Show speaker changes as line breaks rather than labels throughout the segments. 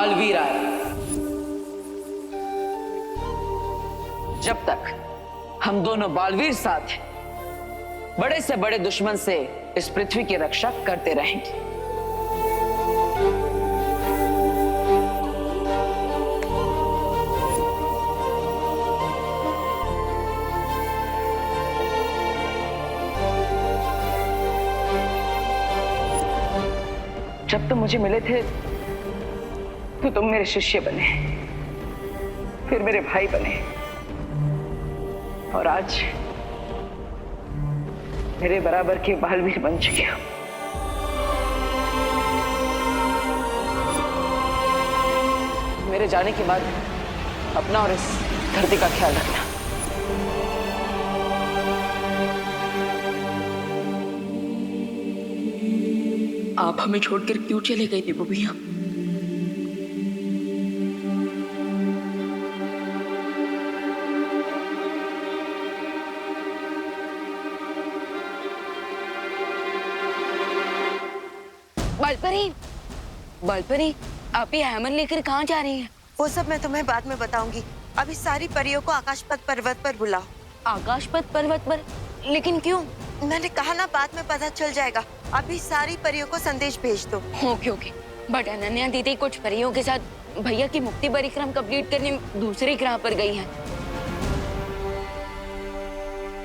बालवीर आया। जब तक हम दोनों बालवीर साथ हैं, बड़े से बड़े दुश्मन से इस पृथ्वी की रक्षा करते रहेंगे। जब तुम मुझे मिले थे तो तुम मेरे शिष्य बने, फिर मेरे भाई बने, और आज मेरे बराबर के बालवीर बन चुके हो। मेरे जाने के बाद अपना और इस धरती का ख्याल रखना।
आप हमें छोड़कर क्यों चले गए देवो भैया?
बालपरी, बालपरी, आप ये हैमर लेकर कहाँ जा रही हैं?
वो सब मैं तुम्हें बाद में बताऊंगी। अभी सारी परियों को आकाशपथ पर्वत पर बुलाओ।
आकाशपथ पर्वत पर? लेकिन क्यों?
मैंने कहा ना, बाद में पता चल जाएगा। अभी सारी परियों को संदेश भेज दो।
Okay okay. बट अनन्या दीदी कुछ परियों के साथ भैया की मुक्ति परिक्रम कंप्लीट करने दूसरे ग्रह पर गई हैं।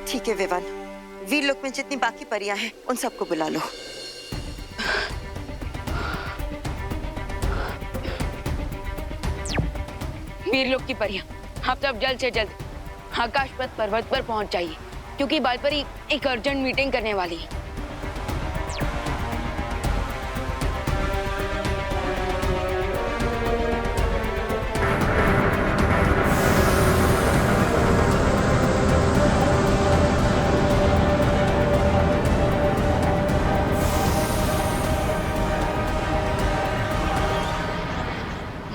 ठीक है विवान, वीरलोक में जितनी बाकी परियां हैं उन सबको बुला लो।
वीरलोक की परियां, आप सब जल्द से जल्द आकाशपथ पर्वत पर पहुंच जाइए, क्योंकि बालपरी एक अर्जेंट मीटिंग करने वाली है।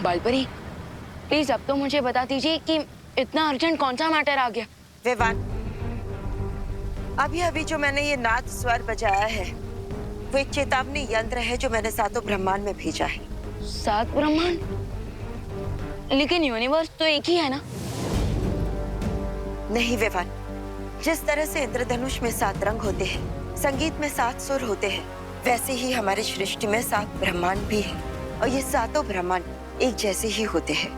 बालपरी, प्लीज अब तो मुझे बता दीजिए कि इतना अर्जेंट कौन सा मैटर आ गया?
विवान, अभी अभी जो मैंने ये नाद स्वर बजाया है वो एक चेतावनी यंत्र है जो मैंने सातों ब्रह्मांड में भेजा है।
7 ब्रह्मांड? लेकिन यूनिवर्स तो एक ही है ना?
नहीं विवान, जिस तरह से इंद्रधनुष में 7 रंग होते हैं, संगीत में 7 सुर होते हैं, वैसे ही हमारे सृष्टि में 7 ब्रह्मांड भी है, और ये सातों ब्रह्मांड एक जैसे ही होते हैं।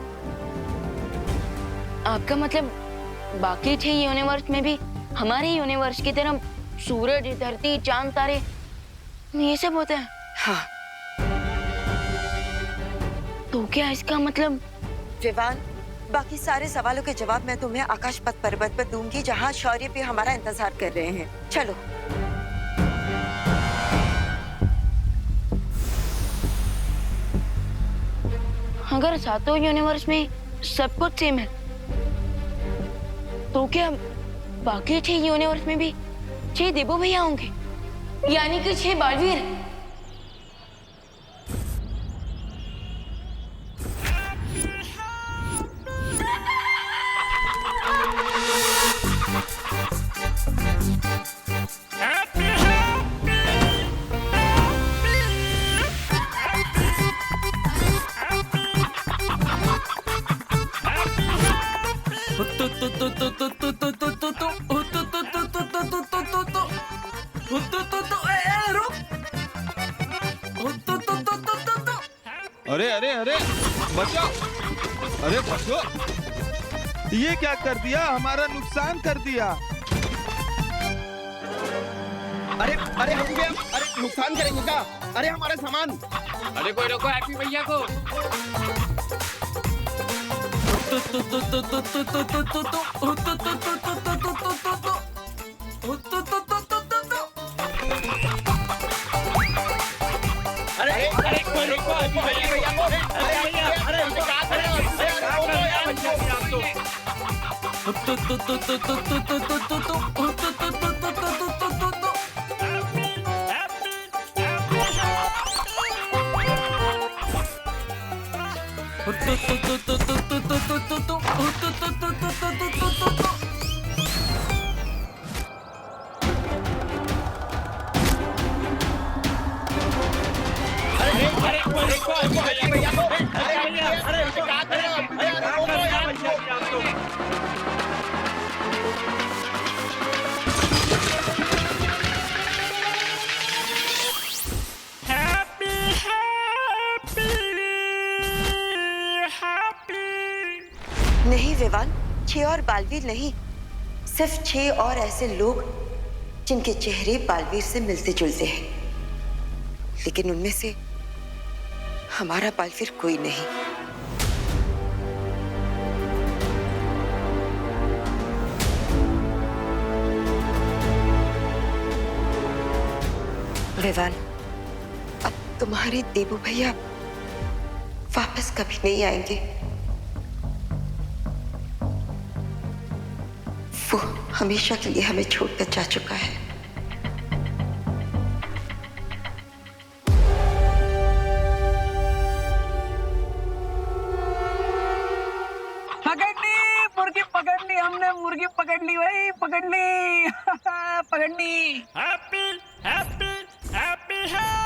आपका मतलब बाकी 6 यूनिवर्स में भी हमारे यूनिवर्स की तरह सूरज, धरती, चांद, तारे ये सब होते हैं?
हाँ।
तो क्या इसका मतलब?
विवान, बाकी सारे सवालों के जवाब मैं तुम्हें आकाशपथ पर्वत पर दूंगी, जहाँ शौर्य भी हमारा इंतजार कर रहे हैं। चलो।
अगर सातों यूनिवर्स में सब कुछ सेम है, तो क्या बाकी 6 यूनिवर्स में भी 6 देवो भैया होंगे, यानी कि 6 बालवीर?
अरे अरे अरे बचाओ! अरे बचो! ये क्या कर दिया? हमारा नुकसान कर दिया।
अरे अरे हम भी अरे नुकसान करेंगे क्या? अरे हमारा सामान!
अरे कोई रोको हैप्पी भैया को।
अरे अरे कोई रोको हैप्पी भैया को। अरे
नहीं विवान, 6 और बालवीर नहीं, सिर्फ 6 और ऐसे लोग जिनके चेहरे बालवीर से मिलते जुलते हैं, लेकिन उनमें से हमारा बालवीर कोई नहीं। विवान, अब तुम्हारे देबू भैया वापस कभी नहीं आएंगे। वो हमेशा के लिए हमें छोड़कर जा चुका है।
पकड़ ली मुर्गी, पकड़ ली हमने, मुर्गी पकड़ ली भाई, पकड़ ली। पकड़ ली।
Happy happy happy happy.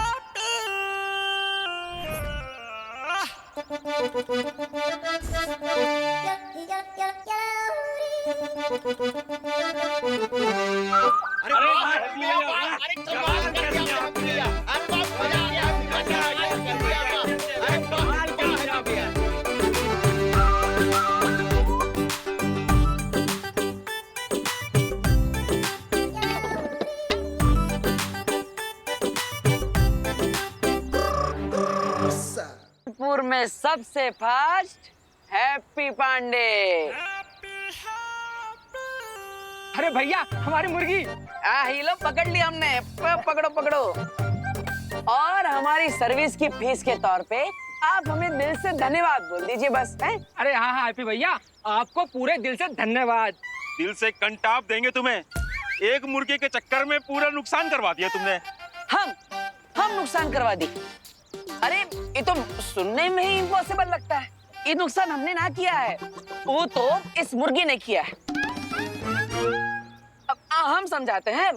पुर में सबसे फास्ट हैप्पी पांडे।
अरे भैया हमारी मुर्गी।
ये लो पकड़ ली हमने, पकड़ो पकड़ो। और हमारी सर्विस की फीस के तौर पे आप हमें दिल से धन्यवाद बोल दीजिए बस, हैं?
अरे हाँ हाँ हैप्पी भैया, आपको पूरे दिल से धन्यवाद।
दिल से कंटाप देंगे तुम्हें। एक मुर्गे के चक्कर में पूरा नुकसान करवा दिया तुमने।
हम नुकसान करवा दी? अरे ये तो सुनने में ही इम्पॉसिबल लगता है। ये नुकसान हमने ना किया है, वो तो इस मुर्गी ने किया है। अब हम समझाते हैं।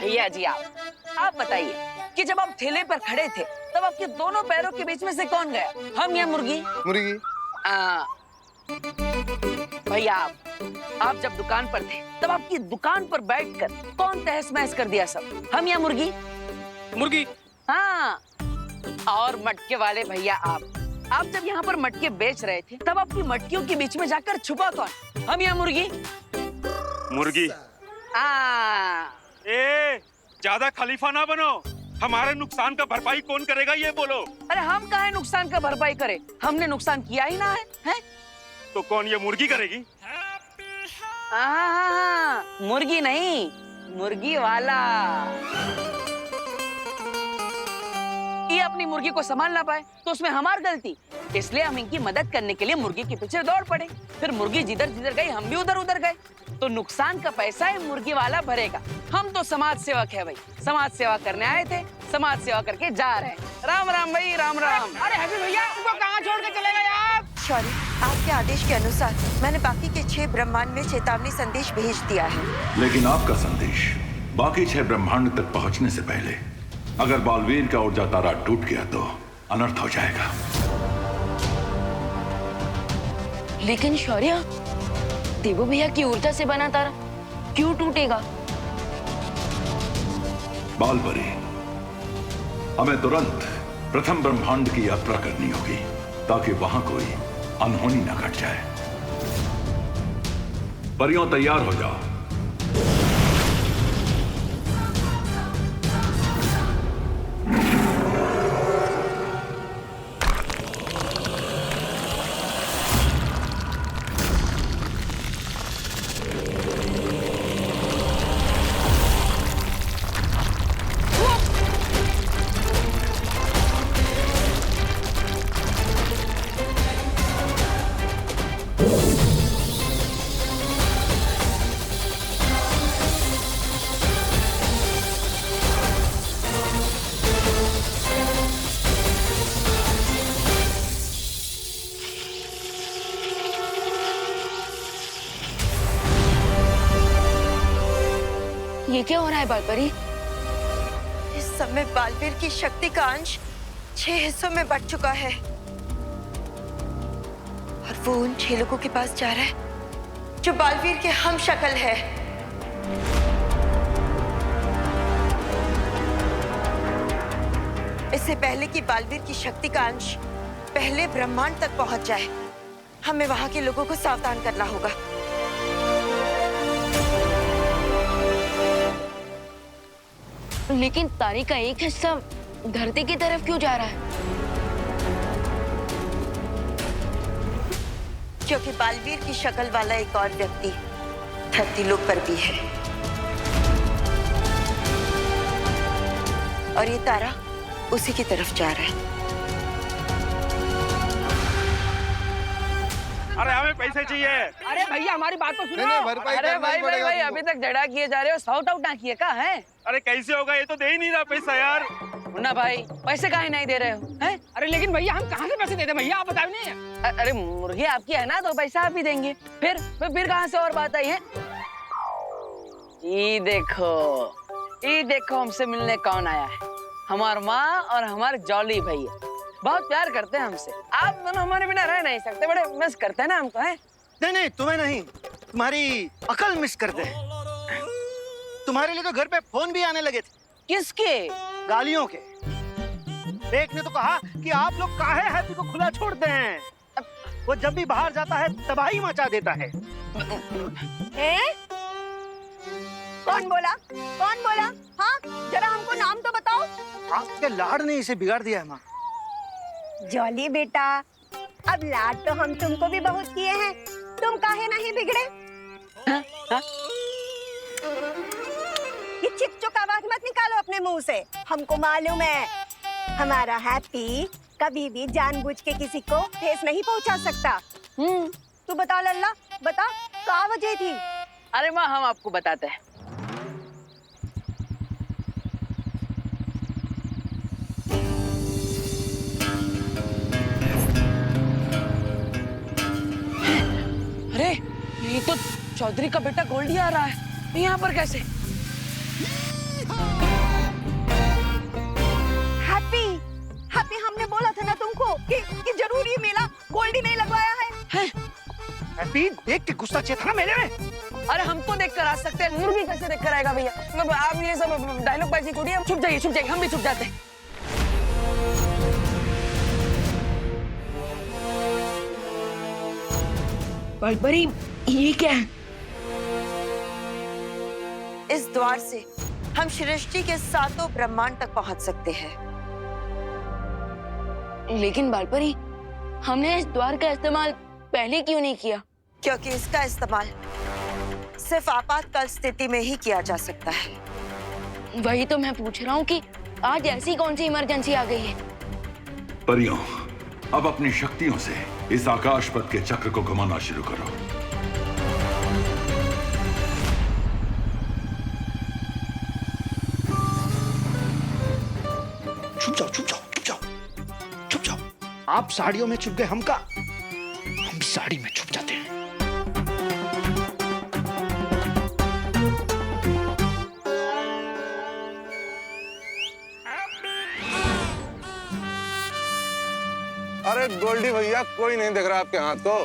भैया जी आप बताइए कि जब आप ठेले पर खड़े थे तब आपके दोनों पैरों के बीच में से कौन गया, हम या मुर्गी?
मुर्गी।
भैया आप जब दुकान पर थे तब आपकी दुकान पर बैठकर कौन तहस महस कर दिया सब, हम या मुर्गी?
मुर्गी।
हाँ। और मटके वाले भैया आप जब यहाँ पर मटके बेच रहे थे तब आपकी मटकियों के बीच में जाकर छुपा कौन, हम या मुर्गी?
मुर्गी। ए, ज्यादा खलीफा ना बनो। हमारे नुकसान का भरपाई कौन करेगा ये बोलो।
अरे हम काहे नुकसान का भरपाई करें, हमने नुकसान किया ही ना है?
तो कौन, ये मुर्गी करेगी?
मुर्गी नहीं, मुर्गी वाला। ये अपनी मुर्गी को संभाल ना पाए तो उसमें हमारी गलती, इसलिए हम इनकी मदद करने के लिए मुर्गी के पीछे दौड़ पड़े। फिर मुर्गी जिधर जिधर गई हम भी उधर उधर गए, तो नुकसान का पैसा है मुर्गी वाला भरेगा। हम तो समाज सेवक है भाई, समाज सेवा करने आए थे, समाज सेवा करके जा रहे हैं। राम राम भाई, राम राम।
अरे हैप्पी भैया उनको कहाँ छोड़ के चले गए आप?
शौर्य, आपके आदेश के अनुसार मैंने बाकी के 6 ब्रह्मांड में चेतावनी संदेश भेज दिया है।
लेकिन आपका संदेश बाकी 6 ब्रह्मांड तक पहुंचने से पहले अगर बालवीर का ऊर्जा तारा टूट गया तो अनर्थ हो जाएगा।
लेकिन शौर्य, देवो भैया की ऊर्जा से बना तारा क्यों टूटेगा?
बालपरी, हमें तुरंत प्रथम ब्रह्मांड की यात्रा करनी होगी ताकि वहां कोई अनहोनी न घट जाए। परियों तैयार हो जाओ।
ये क्या हो रहा है बालपरी?
इस समय बालवीर की शक्ति का अंश 6 हिस्सों में बंट चुका है और वो उन 6 लोगों के पास जा रहा है जो बालवीर के हम शक्ल है। इससे पहले कि बालवीर की शक्ति का अंश पहले ब्रह्मांड तक पहुंच जाए, हमें वहाँ के लोगों को सावधान करना होगा।
लेकिन तारे का एक हिस्सा धरती की तरफ क्यों जा रहा है?
क्योंकि बालवीर की शक्ल वाला एक और व्यक्ति धरती लोक पर भी है, और ये तारा उसी की तरफ जा रहा है।
अरे हमें पैसे चाहिए।
अरे भैया हमारी बात तो सुनो।
भरपाई
अरे
करना ही
भाई भाई
पड़ेगा
भाई
तुमको।
अभी तक झगड़ा किए जा रहे हो, सॉर्ट आउट ना किए का है?
अरे कैसे होगा, ये तो दे ही नहीं रहा पैसा यार।
मुन्ना भाई पैसे काहे नहीं दे रहे हो हैं?
अरे लेकिन भैया हम कहाँ से पैसे देते भैया, आप बताओ नहीं।
अरे मुर्गी आपकी है ना, तो पैसा आप ही देंगे। फिर कहाँ से और बात आई है? ये देखो हमसे मिलने कौन आया है। हमार माँ और हमारे जॉली भैया बहुत प्यार करते हैं हमसे। आप दोनों हमारे बिना रह नहीं सकते, बड़े मिस करते हैं ना हमको, हैं?
नहीं तुम्हें नहीं, तुम्हारी अकल मिस करते हैं। तुम्हारे लिए तो घर पे फोन भी आने लगे थे,
किसके?
गालियों के। एक ने तो कहा कि आप लोग काहे हैप्पी को खुला छोड़ते हैं, वो जब भी बाहर जाता है तबाही मचा देता है।
कौन बोला? हाँ, जरा हमको नाम तो बताओ।
आपके लाड ने इसे बिगाड़ दिया है माँ।
जॉली बेटा, अब लाड तो हम तुमको भी बहुत किए हैं, तुम काहे नहीं बिगड़े? ये चिक-चुक आवाज मत निकालो अपने मुंह से। हमको मालूम है हमारा हैप्पी कभी भी जानबूझ के किसी को ठेस नहीं पहुंचा सकता। तू बता लल्ला, बता क्या वजह थी?
अरे माँ हम आपको बताते हैं। अरे ये तो चौधरी का बेटा गोल्डी आ रहा है, यहाँ पर कैसे?
हैप्पी हमने बोला था ना तुमको कि जरूर ये मेला गोल्डी ने लगवाया है।
हैप्पी देख के गुस्सा चेता ना मेरे में।
अरे हमको देख कर आ सकते हैं, मुर्गी कैसे देख कर आएगा भैया? आप ये सब डायलॉग बाजी छोड़िए, हम छुप जाइए, हम भी छुप जाते हैं।
बड़ी ये क्या है?
इस द्वार से हम सृष्टि के सातों ब्रह्मांड तक पहुंच सकते हैं।
लेकिन बालपरी, हमने इस द्वार का इस्तेमाल पहले क्यों नहीं किया?
क्योंकि इसका इस्तेमाल सिर्फ आपातकाल स्थिति में ही किया जा सकता है।
वही तो मैं पूछ रहा हूँ कि आज ऐसी कौन सी इमरजेंसी आ गई है?
परियों, अब अपनी शक्तियों से इस आकाश पथ के चक्र को घुमाना शुरू करो।
छुप जाओ। आप साड़ियों में छुप गए, हम भी साड़ी में छुप जाते हैं।
अरे गोल्डी भैया, कोई नहीं देख रहा आपके हाथ को।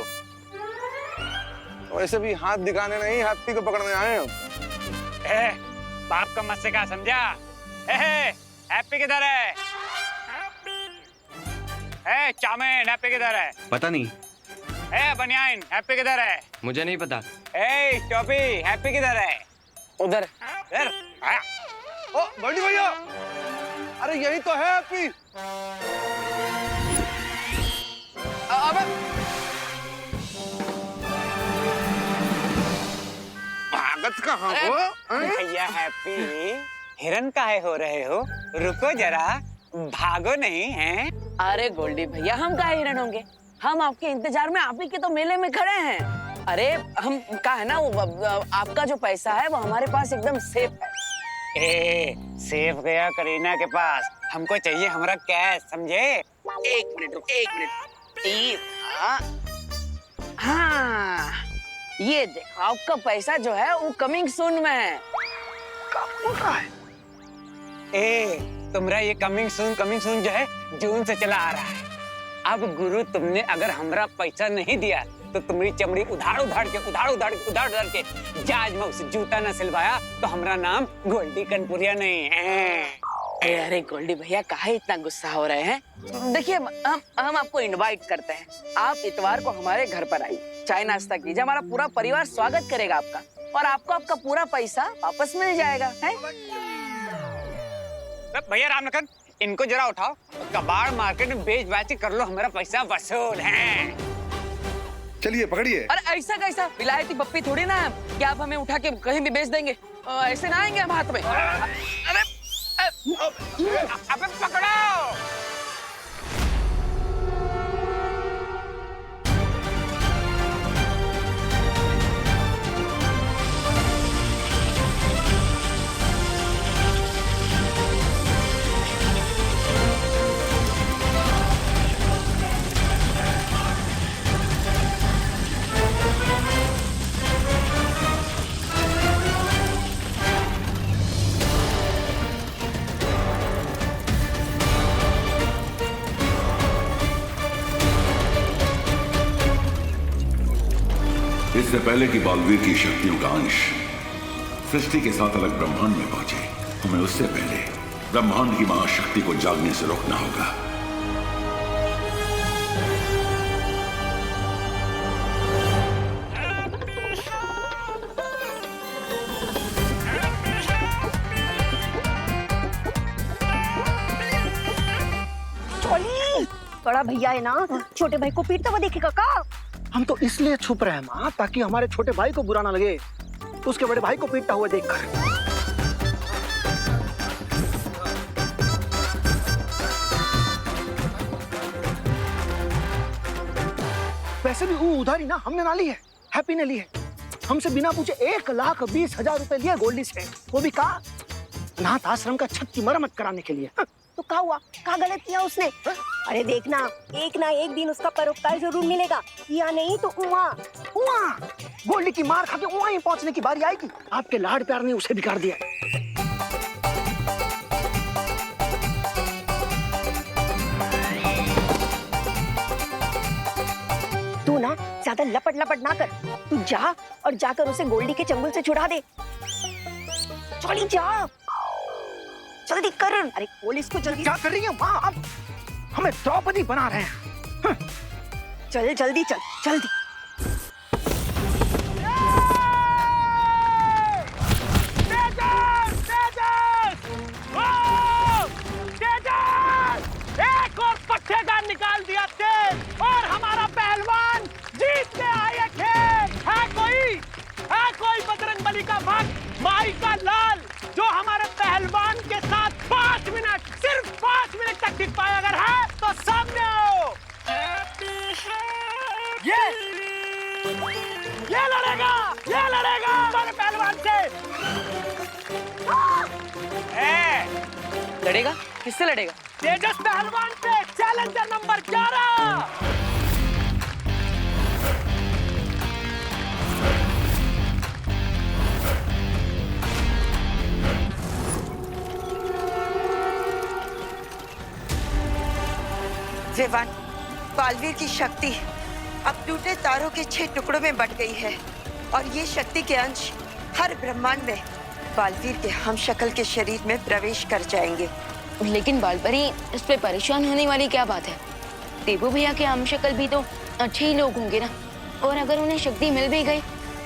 वैसे भी हाथ दिखाने नहीं, हैप्पी को पकड़ने आए हम।
बाप का मस्से का समझा? हैप्पी किधर है? चाउमीन हैप्पी किधर है?
पता नहीं।
बनियाइन हैप्पी किधर है?
मुझे नहीं पता।
टोपी हैप्पी किधर है?
उधर।
ओ गोल्डी भैया, अरे यही तो है हैप्पी। भागत कहाँ हो?
भैया हैप्पी, हिरन काहे हो रहे हो? रुको जरा, भागो नहीं है?
अरे गोल्डी भैया, हम काहे हिरन होंगे? हम आपके इंतजार में आप ही के तो मेले में खड़े हैं। अरे हम का है ना, वो आपका जो पैसा है वो हमारे पास एकदम सेफ है।
सेफ गया करीना के पास, हमको चाहिए हमारा कैश, समझे?
एक मिनट। हाँ, ये देखो आपका पैसा जो है वो कमिंग सून में है।
तुम्हारा ये कमिंग सून जो है जून से चला आ रहा है। अब गुरु, तुमने अगर हमारा पैसा नहीं दिया तो तुम्हारी चमड़ी उधार के जहाज में उसे जूता न सिलवाया तो हमारा नाम गोल्डी कनपुरिया नहीं है।
अरे गोल्डी भैया काहे इतना गुस्सा हो रहे हैं? देखिए हम आपको इनवाइट करते हैं, आप इतवार को हमारे घर पर आइए, चाय नाश्ता कीजिए, हमारा पूरा परिवार स्वागत करेगा आपका और आपको आपका पूरा पैसा वापस मिल जाएगा। है
भैया रामलखन, इनको जरा उठाओ, कबाड़ मार्केट में बेच बाच कर लो, हमारा पैसा वसूल है।
चलिए पकड़िए।
अरे ऐसा कैसा, विलायती पप्पी थोड़ी ना है कि आप हमें उठा के कहीं भी बेच देंगे, ऐसे ना आएंगे हम हाथ में। अरे
अबे पकड़ो।
इससे पहले कि बालवीर की शक्तियों का अंश सृष्टि के साथ अलग ब्रह्मांड में पहुंचे, हमें उससे पहले ब्रह्मांड की महाशक्ति को जागने से रोकना होगा।
बड़ा भैया है ना, छोटे भाई को पीटता हुआ देखेगा का?
हम तो इसलिए छुप रहे हैं माँ, ताकि हमारे छोटे भाई को बुरा ना लगे उसके बड़े भाई को पीटता हुआ देखकर। वैसे भी वो उधारी ना हमने ना ली है, हैप्पी ने ली है। हमसे बिना पूछे 1,20,000 रुपए लिए गोल्डी से, वो भी कहा नाथ आश्रम का छत की मरम्मत कराने के लिए।
तो क्या हुआ, क्या गलत किया उसने? अरे देखना, एक ना एक दिन उसका परोपकार जरूर मिलेगा, या नहीं तो
उहाँ गोल्डी की मार खा के वहां ही पहुंचने की बारी आएगी। आपके लाड प्यार ने उसे बिगाड़ दिया।
तू ना ज्यादा लपट लपट ना कर, तू जा और जाकर उसे गोल्डी के चंगुल से छुड़ा दे। चली जा, जल्दी कर। अरे पुलिस को जल्दी।
क्या कर रही है माँ? अब हमें द्रौपदी बना रहे हैं।
चल जल्दी चल, जल्दी।
एक और पट्टेदार निकाल दिया तेल और हमारा पहलवान जीत के आए खेल। है कोई बजरंगबली का भक्त, माई का लाल, जो हमारे पहलवान के साथ 5 मिनट, सिर्फ 5 मिनट तक टिक पाए? अगर है तो सामने आओ। ये लड़ेगा हमारे पहलवान से।
लड़ेगा? किससे लड़ेगा?
तेजस पहलवान से, चैलेंजर नंबर 11।
विवान, बालवीर की शक्ति अब टूटे तारों के 6 टुकड़ों में बट गई है और ये शक्ति के अंश हर ब्रह्मांड में बालवीर के हमशक्ल के शरीर में प्रवेश कर जाएंगे।
लेकिन बालपरी, इस पे परेशान होने वाली क्या बात है? देवू भैया के हमशक्ल भी तो अच्छे ही लोग होंगे ना, और अगर उन्हें शक्ति मिल भी गई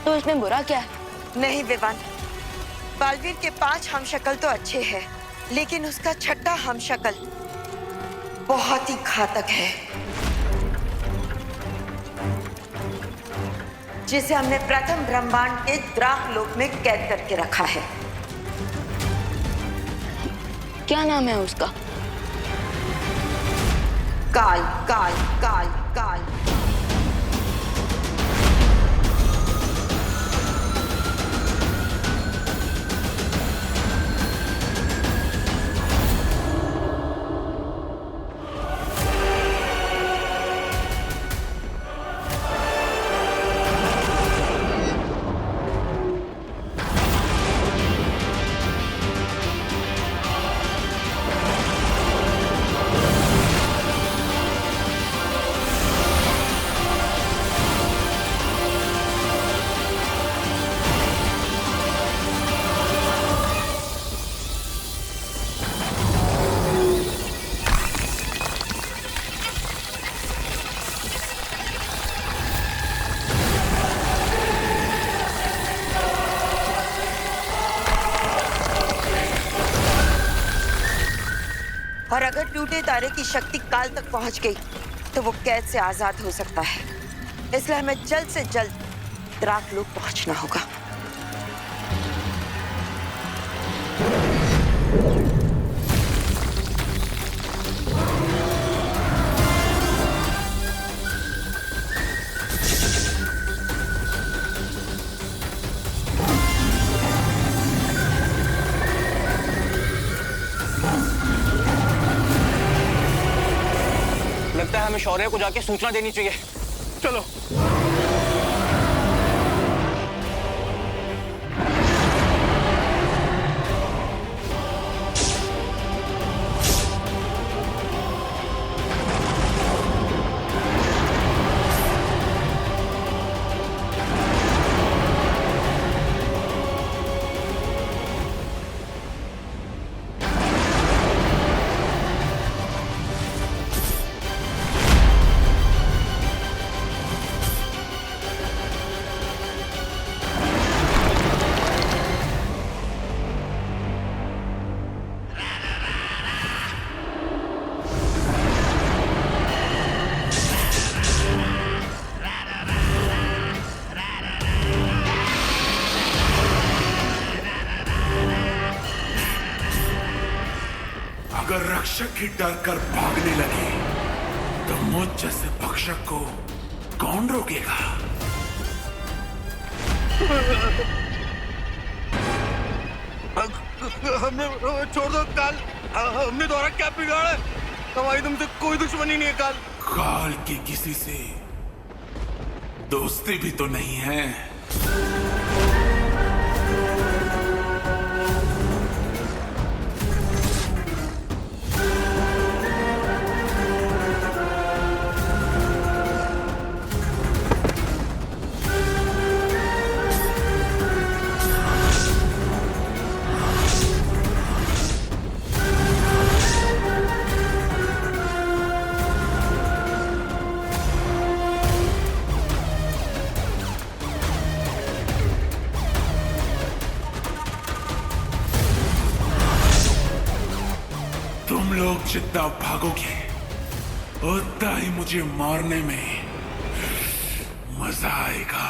तो इसमें बुरा क्या है?
नहीं विवान, बालवीर के 5 हमशक्ल तो अच्छे हैं, लेकिन उसका 6ठा हमशक्ल बहुत ही घातक है, जिसे हमने प्रथम ब्रह्मांड के द्राक लोक में कैद करके रखा है।
क्या नाम है उसका?
काल काल काल काल। टूटे तारे की शक्ति काल तक पहुंच गई तो वो कैद से आजाद हो सकता है। इसलिए हमें जल्द से जल्द द्राकलोक पहुंचना होगा।
लगता है हमें शौर्य को जाके सूचना देनी चाहिए। चलो।
अगर रक्षक ही डर कर भागने लगे तो मुझ जैसे भक्षक को कौन रोकेगा?
हमने छोड़ दो काल। हमने द्वारा क्या बिगाड़ा? हमारी तुमसे कोई दुश्मनी नहीं है काल।
काल की किसी से दोस्ती भी तो नहीं है। तुम लोग जितना भागोगे उतना ही मुझे मारने में मजा आएगा।